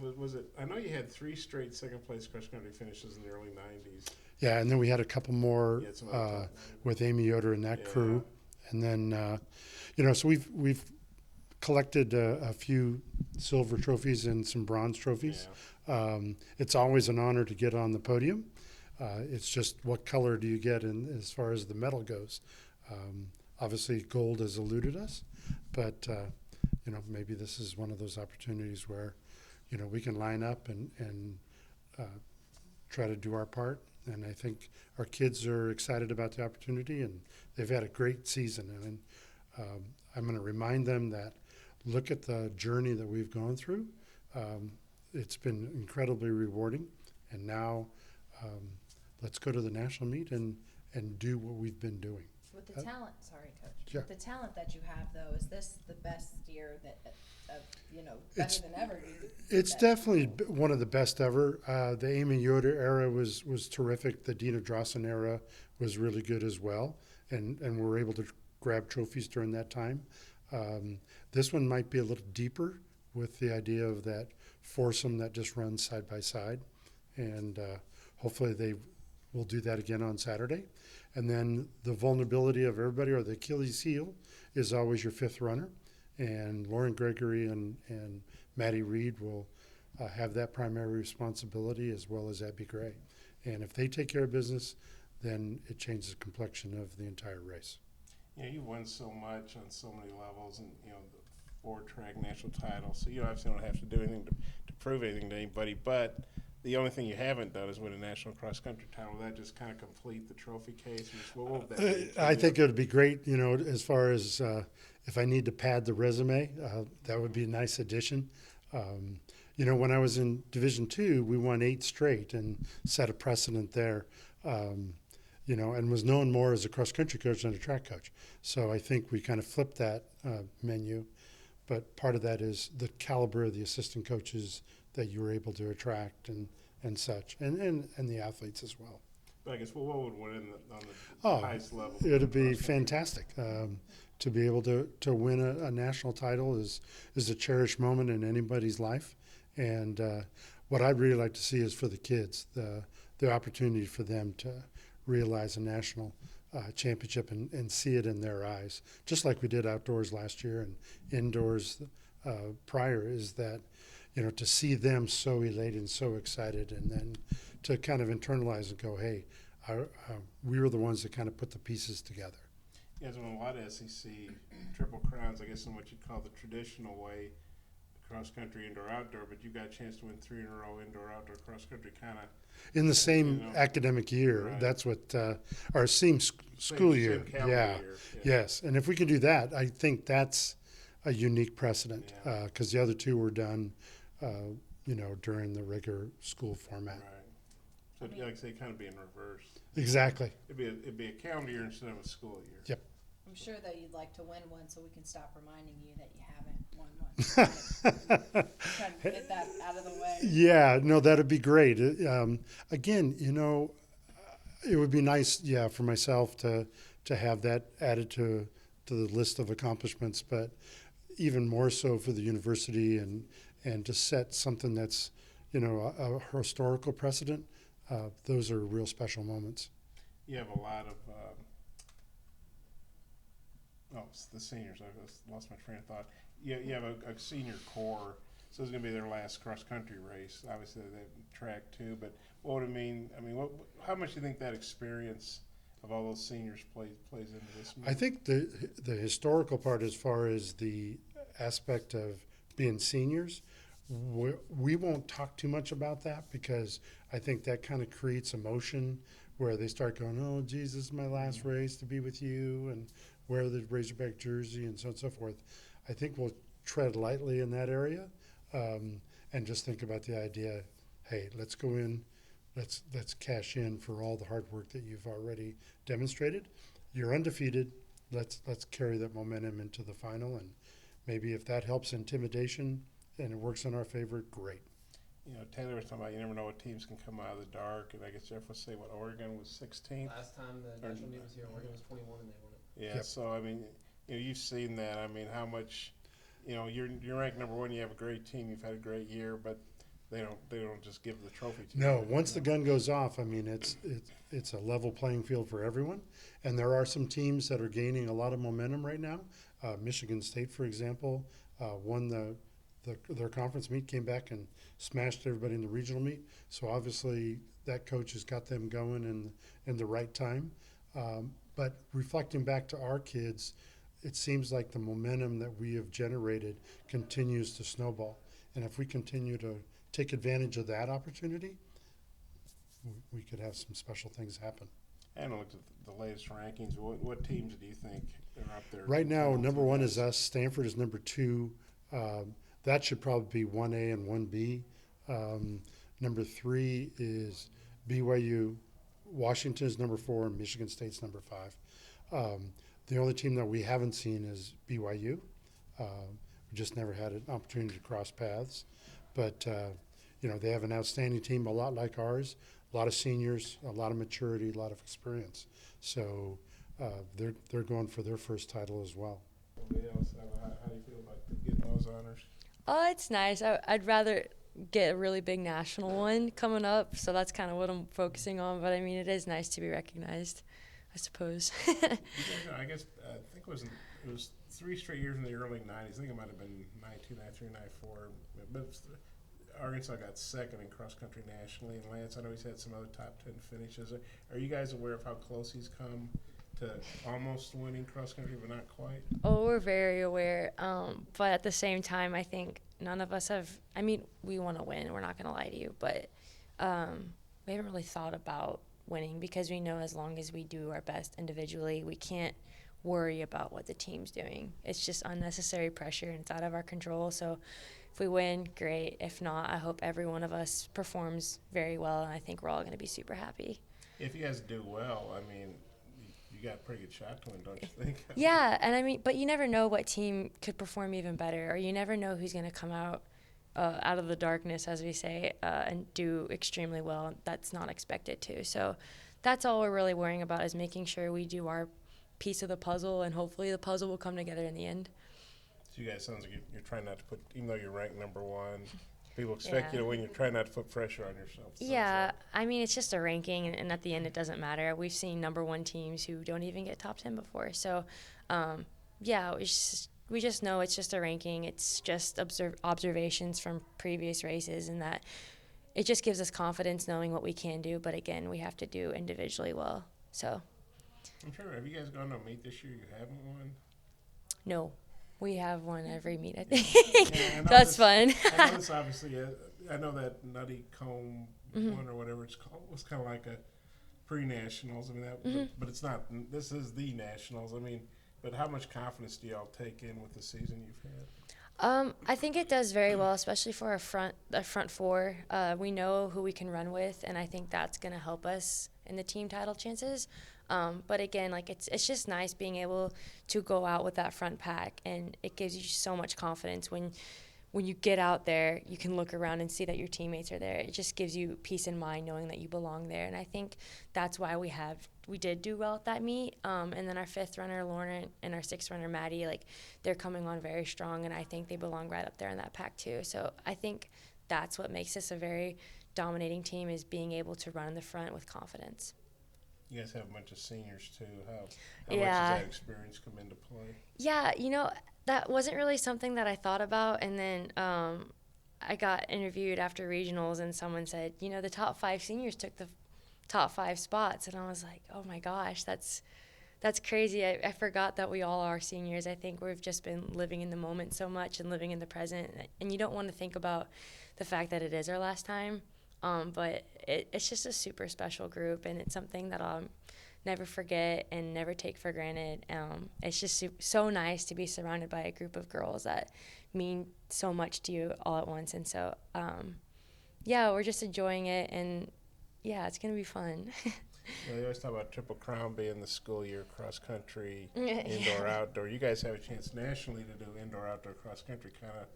Was it? I know you had three straight second place cross country finishes in the early '90s. Yeah, and then we had a couple more You had some other top. with Amy Yoder and that Yeah. crew, and then so we've collected a few silver trophies and some bronze trophies. Yeah. It's always an honor to get on the podium. It's just what color do you get in as far as the medal goes. Obviously, gold has eluded us, but maybe this is one of those opportunities where we can line up and uh, try to do our part. And I think our kids are excited about the opportunity, and they've had a great season. And I'm going to remind them that look at the journey that we've gone through. It's been incredibly rewarding, and now um, let's go to the national meet and do what we've been doing. With the talent, sorry, Coach. Yeah. With the talent that you have, though, is this the best year that, better than ever? It's definitely one of the best ever. The Amy Yoder era was terrific. The Dina Drossen era was really good as well, and we were able to grab trophies during that time. This one might be a little deeper with the idea of that foursome that just runs side by side, and hopefully they will do that again on Saturday. And then the vulnerability of everybody, or the Achilles heel, is always your fifth runner. And Lauren Gregory and Maddie Reed will have that primary responsibility, as well as Abby Gray. And if they take care of business, then it changes the complexion of the entire race. Yeah, you won so much on so many levels, and the four-track national title. So you obviously don't have to do anything to prove anything to anybody. But the only thing you haven't done is win a national cross-country title. Will that just kind of complete the trophy case? What would that be? I think it would be great, as far as if I need to pad the resume, that would be a nice addition. When I was in Division II, we won 8 straight and set a precedent there, and was known more as a cross-country coach than a track coach. So I think we kind of flipped that menu. But part of that is the caliber of the assistant coaches that you were able to attract and such, and the athletes as well. But I guess what would win on the highest level? It would be fantastic. To be able to win a national title is a cherished moment in anybody's life. And what I'd really like to see is for the kids, the opportunity for them to realize a national championship and see it in their eyes, just like we did outdoors last year and indoors prior, is that, to see them so elated and so excited, and then to kind of internalize and go, hey, we were the ones that kind of put the pieces together. Yeah, there's been a lot of SEC triple crowns, I guess, in what you'd call the traditional way, cross country, indoor, outdoor. But you got a chance to win 3 in a row, indoor, outdoor, cross country, kind of in the same academic year. Right. That's what our school year. Same calendar year. Yes, and if we can do that, I think that's a unique precedent, because the other two were done, during the regular school format. Right. So, like I say, kind of be in reverse. Exactly. It'd be a calendar year instead of a school year. Yep. I'm sure that you'd like to win one, so we can stop reminding you that you haven't won one. Try to get that out of the way. Yeah, no, that'd be great. Again, it would be nice, for myself to have that added to the list of accomplishments, but even more so for the university and to set something that's, a historical precedent. Those are real special moments. You have a lot of it's the seniors. I lost my train of thought. You have a senior core, so it's going to be their last cross country race. Obviously, they track too. But what would it mean? I mean, how much do you think that experience of all those seniors plays into this? I think the historical part, as far as the aspect of being seniors, we won't talk too much about that, because I think that kind of creates emotion where they start going, oh, Jesus, this is my last race to be with you, and wear the Razorback jersey and so on and so forth. I think we'll tread lightly in that area, and just think about the idea, hey, let's go in, let's cash in for all the hard work that you've already demonstrated. You're undefeated. Let's carry that momentum into the final, and maybe if that helps intimidation and it works in our favor, great. Taylor was talking about you never know what teams can come out of the dark, and I guess Jeff was saying Oregon was 16th. Last time the national meet was here, Oregon was 21 and they won it. Yeah, Yep. So I mean, you've seen that. I mean, how much, you're ranked number 1. You have a great team. You've had a great year, but they don't just give the trophy to No, you. once the gun goes off, I mean, it's a level playing field for everyone. And there are some teams that are gaining a lot of momentum right now. Michigan State, for example, won their conference meet, came back and smashed everybody in the regional meet. So obviously that coach has got them going in the right time. But reflecting back to our kids, it seems like the momentum that we have generated continues to snowball. And if we continue to take advantage of that opportunity, we could have some special things happen. I haven't looked at the latest rankings. What teams do you think are up there? Right now, Going number through one this? is us. Stanford is number 2. That should probably be 1A and 1B. Number 3 is BYU. Washington is number 4, and Michigan State's number 5. The only team that we haven't seen is BYU. We just never had an opportunity to cross paths. But, they have an outstanding team, a lot like ours, a lot of seniors, a lot of maturity, a lot of experience. So they're going for their first title as well. Anybody else? How do you feel about getting those honors? Oh, it's nice. I'd rather get a really big national one coming up, so that's kind of what I'm focusing on. But I mean, it is nice to be recognized, I suppose. You guys know, I guess I think it was 3 straight years in the early '90s. I think it might have been '92, '93, '94. But Arkansas got second in cross country nationally, and Lance, I know he's had some other top 10 finishes. Are you guys aware of how close he's come to almost winning cross country, but not quite? Oh, we're very aware. But at the same time, I think none of us have. I mean, we want to win. We're not going to lie to you, but we haven't really thought about winning because we know as long as we do our best individually, we can't worry about what the team's doing. It's just unnecessary pressure and it's out of our control. So if we win, great. If not, I hope every one of us performs very well, and I think we're all going to be super happy. If you guys do well, I mean, you got a pretty good shot to win, don't you think? Yeah, and I mean, but you never know what team could perform even better, or you never know who's going to come out of the darkness, as we say, and do extremely well. That's not expected to. So that's all we're really worrying about is making sure we do our piece of the puzzle, and hopefully the puzzle will come together in the end. So you guys sounds like you're trying not to put, even though you're ranked number 1, people expect you Yeah. to win. You're trying not to put pressure on yourself. Sounds Yeah, like. I mean, it's just a ranking, and at the end, it doesn't matter. We've seen number 1 teams who don't even get top 10 before. So, yeah, we just know it's just a ranking. It's just observations from previous races, and that it just gives us confidence knowing what we can do. But again, we have to do individually well. So, I'm sure. Have you guys gone to a meet this year you haven't won? no, we have one every meet, I think. Yeah, I know That's this- fun. I know this obviously. I know that Nutty Comb one or whatever it's called was kind of like a pre-nationals. I mean, but it's not. This is the nationals. I mean, but how much confidence do y'all take in with the season you've had? I think it does very well, especially for our front 4. We know who we can run with, and I think that's going to help us in the team title chances. But again, like it's just nice being able to go out with that front pack, and it gives you so much confidence when you get out there. You can look around and see that your teammates are there. It just gives you peace of mind knowing that you belong there, and I think that's why we did do well at that meet. And then our 5th runner Lauren and our 6th runner Maddie, like they're coming on very strong, and I think they belong right up there in that pack too. So I think that's what makes us a very dominating team, is being able to run in the front with confidence. You guys have a bunch of seniors too. How much Yeah. does that experience come into play? Yeah, that wasn't really something that I thought about. And then I got interviewed after regionals, and someone said, the top 5 seniors took the top 5 spots. And I was like, oh my gosh, that's crazy. I forgot that we all are seniors. I think we've just been living in the moment so much and living in the present. And you don't want to think about the fact that it is our last time. But it's just a super special group, and it's something that I'll never forget and never take for granted. It's just so nice to be surrounded by a group of girls that mean so much to you all at once. And so, yeah, we're just enjoying it, and yeah, it's going to be fun. They always talk about Triple Crown being the school year cross country, Yeah. indoor, outdoor. You guys have a chance nationally to do indoor, outdoor cross country, kind of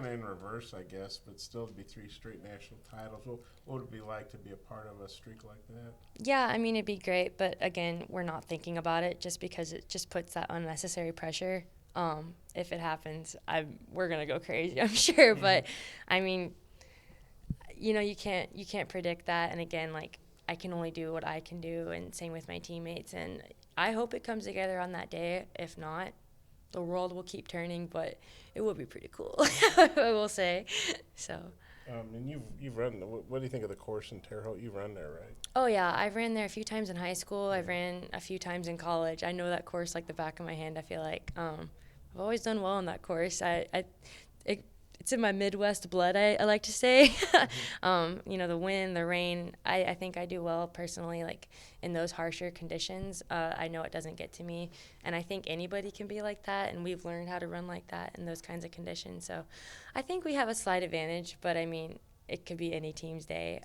in reverse, I guess, but still to be 3 straight national titles. What would it be like to be a part of a streak like that? Yeah, I mean, it'd be great, but again, we're not thinking about it just because it just puts that unnecessary pressure. If it happens, we're going to go crazy, I'm sure. But, I mean, you can't predict that. And again, like, I can only do what I can do, and same with my teammates. And I hope it comes together on that day. If not, the world will keep turning, but it will be pretty cool, I will say. So. And you've run. What do you think of the course in Terre Haute? You run there, right? Oh yeah, I've ran there a few times in high school. I've ran a few times in college. I know that course like the back of my hand. I feel like I've always done well on that course. It's in my Midwest blood, I like to say. The wind, the rain, I think I do well personally, like in those harsher conditions. I know it doesn't get to me, and I think anybody can be like that, and we've learned how to run like that in those kinds of conditions. So I think we have a slight advantage, but I mean, it could be any team's day.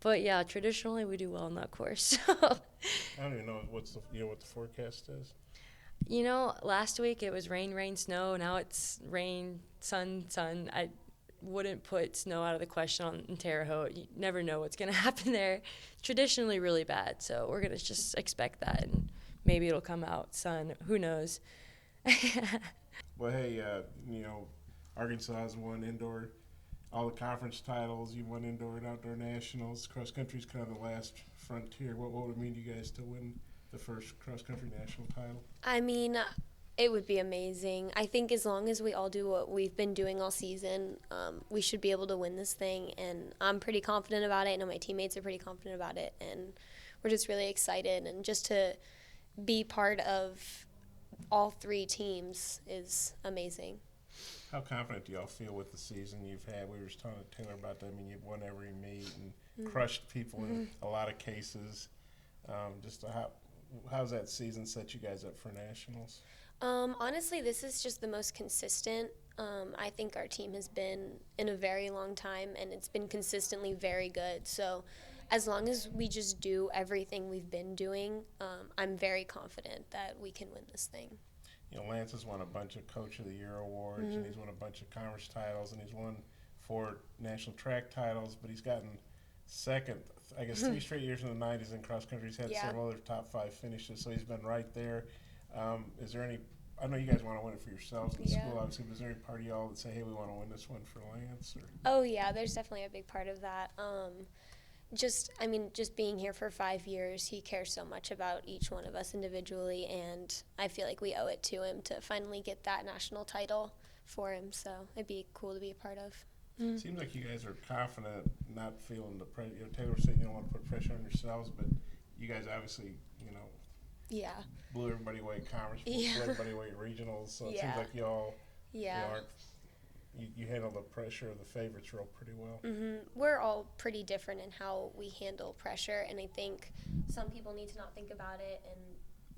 But yeah, traditionally we do well on that course. I don't even know what the forecast is. Last week it was rain, rain, snow. Now it's rain, sun, sun. I wouldn't put snow out of the question in Terre Haute. You never know what's going to happen there. Traditionally really bad, so we're going to just expect that, and maybe it'll come out sun. Who knows? Well, hey, Arkansas has won indoor, all the conference titles. You won indoor and outdoor nationals. Cross country's kind of the last frontier. What would it mean to you guys to win the first cross-country national title? I mean, it would be amazing. I think as long as we all do what we've been doing all season, we should be able to win this thing. And I'm pretty confident about it. I know my teammates are pretty confident about it. And we're just really excited. And just to be part of all three teams is amazing. How confident do y'all feel with the season you've had? We were just talking to Taylor about that. I mean, you've won every meet and crushed people in a lot of cases. How's that season set you guys up for nationals? Honestly, this is just the most consistent I think our team has been in a very long time, and it's been consistently very good. So as long as we just do everything we've been doing, I'm very confident that we can win this thing. Lance has won a bunch of Coach of the Year awards, and he's won a bunch of conference titles, and he's won 4 national track titles, but he's gotten second, I guess, 3 straight years in the 90s in cross country. He's had several other top 5 finishes, so he's been right there. Is there any, I know you guys want to win it for yourselves in the school, obviously, but is there any part of y'all that say, hey, we want to win this one for Lance? Or? Oh, yeah, there's definitely a big part of that. Just being here for 5 years, he cares so much about each one of us individually, and I feel like we owe it to him to finally get that national title for him, so it'd be cool to be a part of. It seems like you guys are confident, not feeling the pressure. Taylor was saying you don't want to put pressure on yourselves, but you guys obviously, blew everybody away at conference, blew everybody away at regionals, so it seems like y'all you handle the pressure of the favorites role pretty well. We're all pretty different in how we handle pressure, and I think some people need to not think about it,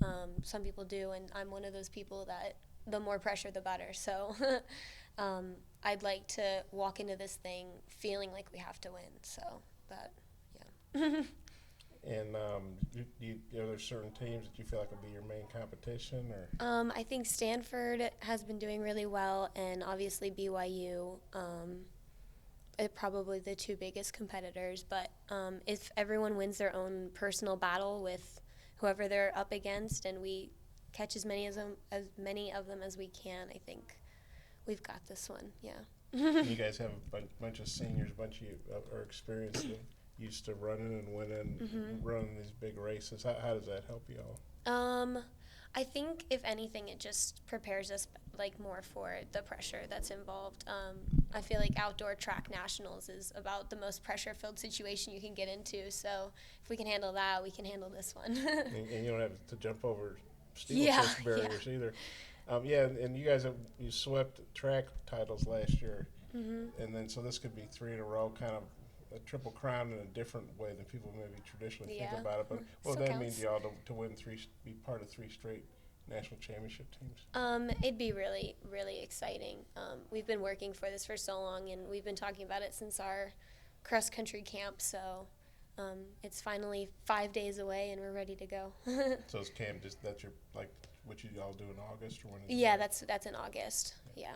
and some people do, and I'm one of those people that the more pressure, the better. So I'd like to walk into this thing feeling like we have to win. So that, And are there certain teams that you feel like will be your main competition, or? I think Stanford has been doing really well, and obviously BYU are probably the 2 biggest competitors. But if everyone wins their own personal battle with whoever they're up against, and we catch as many of them as we can, I think we've got this one. You guys have a bunch of seniors, a bunch of you are experienced and used to running and winning, running these big races. How does that help you all? I think if anything, it just prepares us more for the pressure that's involved. I feel like outdoor track nationals is about the most pressure-filled situation you can get into. So if we can handle that, we can handle this one. and you don't have to jump over steeplechase barriers either. And you guys you swept track titles last year, and then so this could be 3 in a row, kind of a triple crown in a different way than people maybe traditionally think about it. But what would that mean to y'all to win be part of 3 straight national championship teams? It'd be really, really exciting. We've been working for this for so long, and we've been talking about it since our cross country camp. So it's finally 5 days away, and we're ready to go. So is camp that's your what you all do in August, or when? That's in August. Yeah.